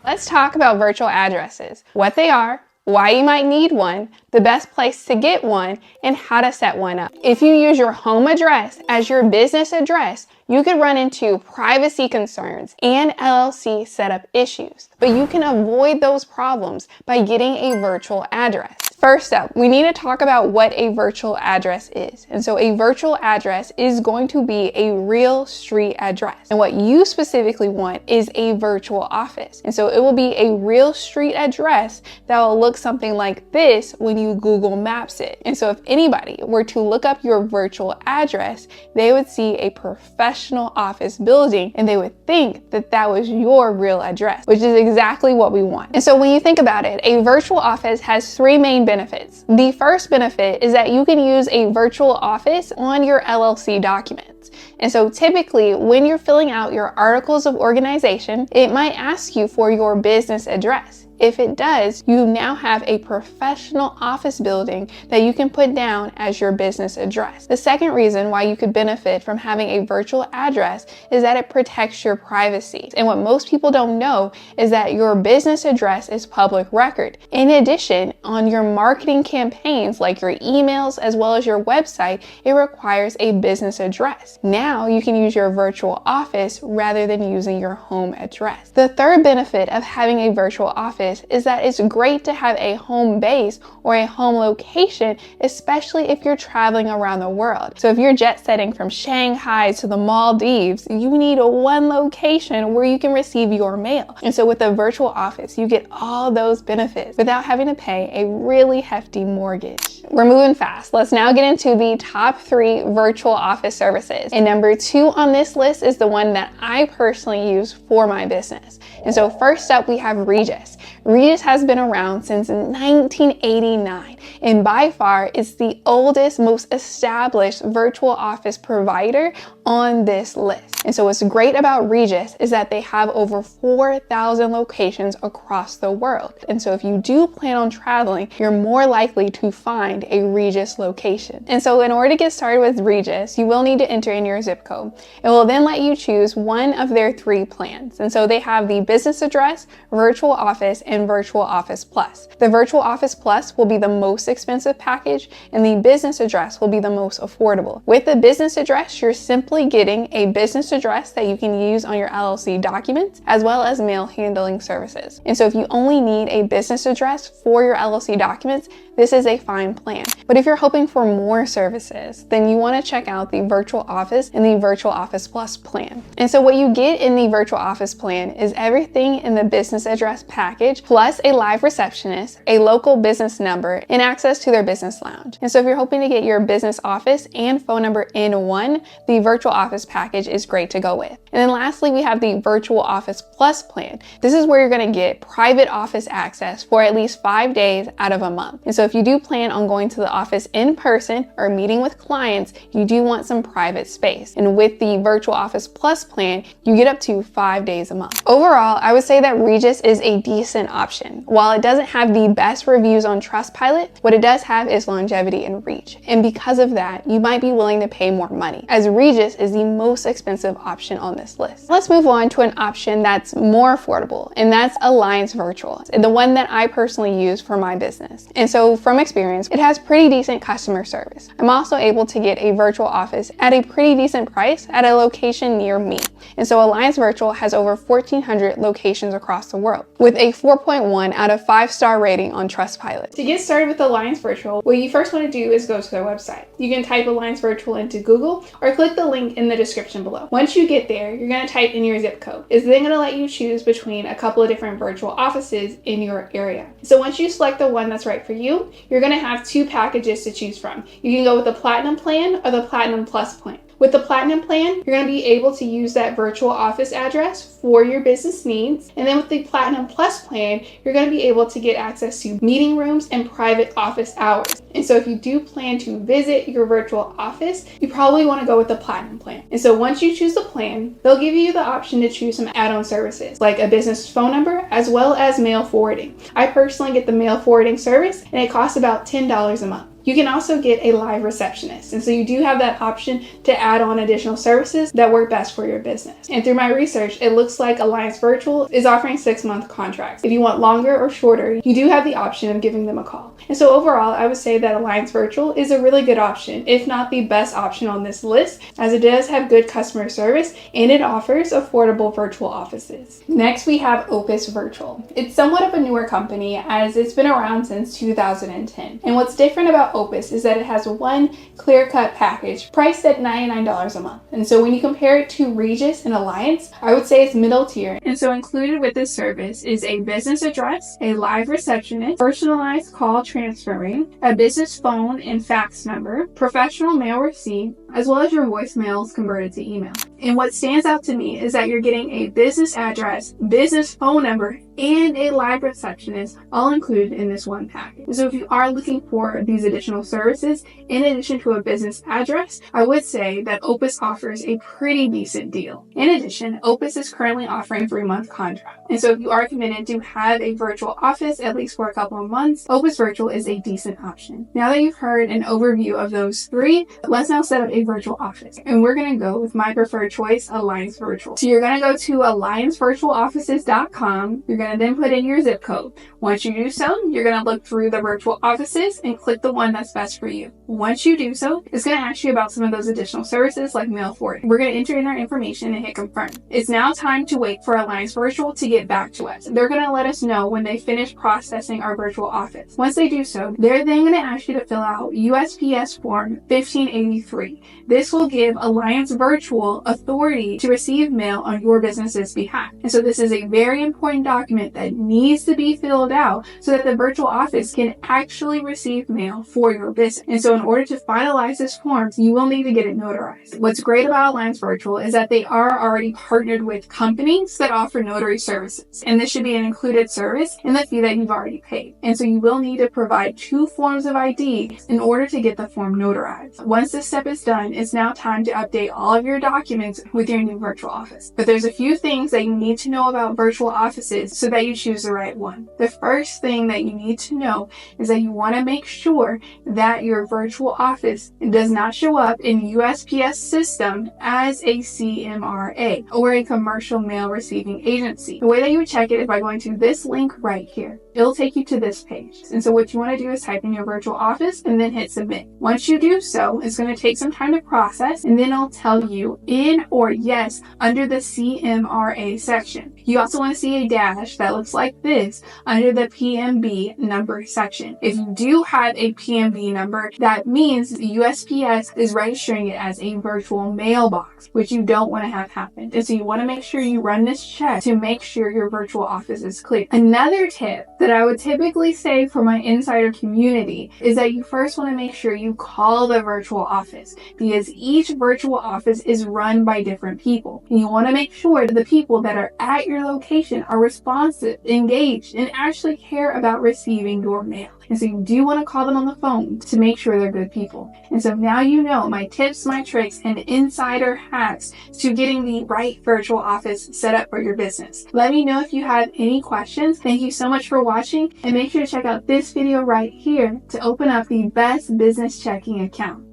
Let's talk about virtual addresses, what they are, why you might need one, the best place to get one, and how to set one up. If you use your home address as your business address, you could run into privacy concerns and LLC setup issues, but you can avoid those problems by getting a virtual address. First up, we need to talk about what a virtual address is. And so a virtual address is going to be a real street address. And what you specifically want is a virtual office. And so it will be a real street address that will look something like this when you Google Maps it. And so if anybody were to look up your virtual address, they would see a professional office building and they would think that that was your real address, which is exactly what we want. And so when you think about it, a virtual office has three main benefits. The first benefit is that you can use a virtual office on your LLC documents. And so typically when you're filling out your articles of organization, it might ask you for your business address. If it does, you now have a professional office building that you can put down as your business address. The second reason why you could benefit from having a virtual address is that it protects your privacy. And what most people don't know is that your business address is public record. In addition, on your marketing campaigns, like your emails as well as your website, it requires a business address. Now you can use your virtual office rather than using your home address. The third benefit of having a virtual office is that it's great to have a home base or a home location, especially if you're traveling around the world. So if you're jet setting from Shanghai to the Maldives, you need one location where you can receive your mail. And so with a virtual office, you get all those benefits without having to pay a really hefty mortgage. We're moving fast. Let's now get into the top 3 virtual office services. And number 2 on this list is the one that I personally use for my business. And so first up, we have Regus. Regus has been around since 1989, and by far it's the oldest, most established virtual office provider on this list. And so what's great about Regus is that they have over 4,000 locations across the world. And so if you do plan on traveling, you're more likely to find a Regus location. And so in order to get started with Regus, you will need to enter in your zip code. It will then let you choose one of their 3 plans. And so they have the business address, virtual office, and virtual office plus. The virtual office plus will be the most expensive package, and the business address will be the most affordable. With the business address, you're simply getting a business address that you can use on your LLC documents, as well as mail handling services. And so if you only need a business address for your LLC documents, this is a fine plan. But if you're hoping for more services, then you want to check out the virtual office and the virtual office plus plan. And so what you get in the virtual office plan is everything in the business address package, plus a live receptionist, a local business number, and access to their business lounge. And so if you're hoping to get your business office and phone number in one, the virtual office package is great to go with. And then lastly, we have the virtual office plus plan. This is where you're going to get private office access for at least 5 days out of a month. And so if you do plan on going to the office in person or meeting with clients, you do want some private space. And with the virtual office plus plan, you get up to 5 days a month. Overall, I would say that Regus is a decent option. While it doesn't have the best reviews on Trustpilot, what it does have is longevity and reach. And because of that, you might be willing to pay more money, as Regus is the most expensive option on this list. Let's move on to an option that's more affordable, and that's Alliance Virtual, and the one that I personally use for my business. And so from experience, it has pretty decent customer service. I'm also able to get a virtual office at a pretty decent price at a location near me. And so Alliance Virtual has over 1,400 locations across the world, with a 4.1 out of 5-star rating on Trustpilot. To get started with Alliance Virtual, what you first want to do is go to their website. You can type Alliance Virtual into Google or click the link in the description below. Once you get there, you're going to type in your zip code. It's then going to let you choose between a couple of different virtual offices in your area. So once you select the one that's right for you, you're going to have 2 packages to choose from. You can go with the Platinum plan or the Platinum Plus plan. With the Platinum plan, you're going to be able to use that virtual office address for your business needs. And then with the Platinum Plus plan, you're going to be able to get access to meeting rooms and private office hours. And so if you do plan to visit your virtual office, you probably want to go with the Platinum plan. And so once you choose the plan, they'll give you the option to choose some add-on services like a business phone number as well as mail forwarding. I personally get the mail forwarding service, and it costs about $10 a month. You can also get a live receptionist, and so you do have that option to add on additional services that work best for your business. And through my research, it looks like Alliance Virtual is offering 6-month contracts. If you want longer or shorter, you do have the option of giving them a call. And so overall, I would say that Alliance Virtual is a really good option, if not the best option on this list, as it does have good customer service and it offers affordable virtual offices. Next, we have Opus Virtual. It's somewhat of a newer company as it's been around since 2010. And what's different about Opus is that it has one clear-cut package priced at $99 a month. And so when you compare it to Regus and Alliance, I would say it's middle tier. And so included with this service is a business address, a live receptionist, personalized call transferring, a business phone and fax number, professional mail receipt, as well as your voicemails converted to email. And what stands out to me is that you're getting a business address, business phone number, and a live receptionist all included in this one package. So if you are looking for these additional services, in addition to a business address, I would say that Opus offers a pretty decent deal. In addition, Opus is currently offering a 3-month contract. And so if you are committed to have a virtual office at least for a couple of months, Opus Virtual is a decent option. Now that you've heard an overview of those three, let's now set up a virtual office. And we're going to go with my preferred choice, Alliance Virtual. So you're going to go to alliancevirtualoffices.com. You're going to then put in your zip code. Once you do so, you're going to look through the virtual offices and click the one that's best for you. Once you do so, it's going to ask you about some of those additional services like mail forwarding. We're going to enter in our information and hit confirm. It's now time to wait for Alliance Virtual to get back to us. They're going to let us know when they finish processing our virtual office. Once they do so, they're then going to ask you to fill out USPS form 1583. This will give Alliance Virtual authority to receive mail on your business's behalf. And so this is a very important document that needs to be filled out so that the virtual office can actually receive mail for your business. And so in order to finalize this form, you will need to get it notarized. What's great about Alliance Virtual is that they are already partnered with companies that offer notary services. And this should be an included service in the fee that you've already paid. And so you will need to provide 2 forms of ID in order to get the form notarized. Once this step is done, it's now time to update all of your documents with your new virtual office. But there's a few things that you need to know about virtual offices so that you choose the right one. The first thing that you need to know is that you want to make sure that your virtual office does not show up in USPS system as a CMRA or a commercial mail receiving agency. The way that you would check it is by going to this link right here. It'll take you to this page. And so what you want to do is type in your virtual office and then hit submit. Once you do so, it's going to take some time to process, and then it'll tell you in or yes under the CMRA section. You also want to see a dash that looks like this under the PMB number section. If you do have a PMB number, that means the USPS is registering it as a virtual mailbox, which you don't want to have happen. And so you want to make sure you run this check to make sure your virtual office is clear. Another tip that I would typically say for my insider community is that you first want to make sure you call the virtual office, because each virtual office is run by different people. And you want to make sure that the people that are at your location are responsive, engaged, and actually care about receiving your mail. And so you do want to call them on the phone to make sure they're good people. And so now you know my tips, my tricks, and insider hacks to getting the right virtual office set up for your business. Let me know if you have any questions. Thank you so much for watching, and make sure to check out this video right here to open up the best business checking account.